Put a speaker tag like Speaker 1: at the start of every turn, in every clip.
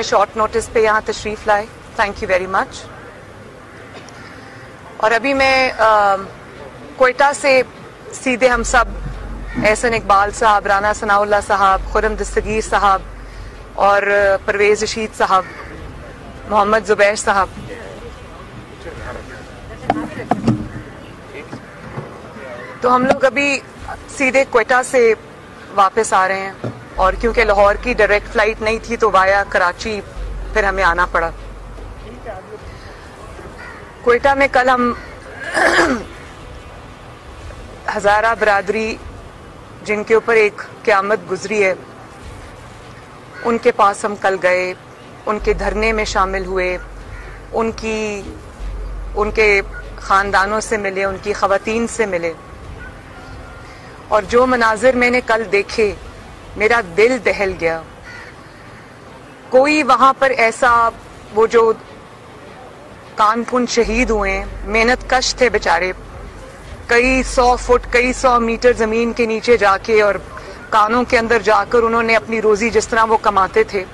Speaker 1: Short notice पे यहाँ तशरीफ़ लाए, थैंक यू वेरी मच। और अभी मैं कोयटा से सीधे हम सब एहसन इकबाल साहब, राना सनाउल्लाह साहब, खुरम दस्तगीर साहब और परवेज़ रशीद साहब, मोहम्मद जुबैर साहब, तो हम लोग अभी सीधे कोयटा से वापस आ रहे हैं। और क्योंकि लाहौर की डायरेक्ट फ्लाइट नहीं थी तो वाया कराची फिर हमें आना पड़ा। कोयटा में कल हम हज़ारा बरादरी जिनके ऊपर एक क़यामत गुजरी है उनके पास हम कल गए, उनके धरने में शामिल हुए, उनके ख़ानदानों से मिले, उनकी ख़वातीन से मिले। और जो मनाजिर मैंने कल देखे मेरा दिल दहल गया। कोई वहाँ पर ऐसा, वो जो कानपुन शहीद हुए हैं, मेहनत कश थे बेचारे, कई 100 फुट कई 100 मीटर ज़मीन के नीचे जाके और कानों के अंदर जाकर उन्होंने अपनी रोज़ी जिस तरह वो कमाते थे,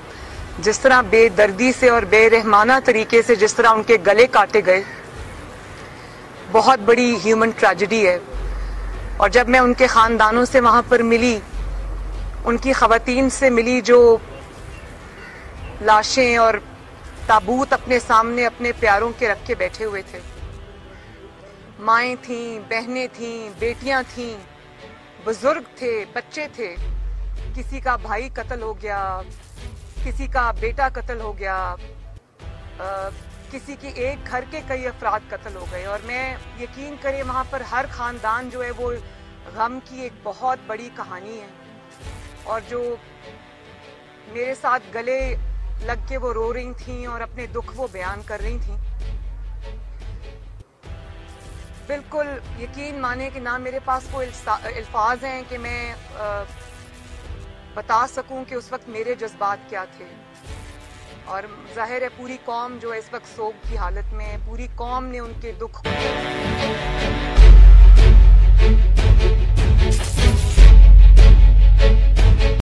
Speaker 1: जिस तरह बेदर्दी से और बेरहमाना तरीके से जिस तरह उनके गले काटे गए, बहुत बड़ी ह्यूमन ट्रेजेडी है। और जब मैं उनके ख़ानदानों से वहाँ पर मिली, उनकी ख़वातीन से मिली जो लाशें और ताबूत अपने सामने अपने प्यारों के रख के बैठे हुए थे, माएँ थीं, बहनें थीं, बेटियां थीं, बुजुर्ग थे, बच्चे थे, किसी का भाई कत्ल हो गया, किसी का बेटा कत्ल हो गया, किसी की एक घर के कई अफराद कत्ल हो गए। और मैं यकीन करें वहाँ पर हर ख़ानदान जो है वो गम की एक बहुत बड़ी कहानी है। और जो मेरे साथ गले लग के वो रो रही थीं और अपने दुख वो बयान कर रही थीं, बिल्कुल यकीन माने कि ना मेरे पास कोई अल्फाज हैं कि मैं बता सकूं कि उस वक्त मेरे जज्बात क्या थे। और जाहिर है पूरी कौम जो है इस वक्त सोग की हालत में है, पूरी कौम ने उनके दुख को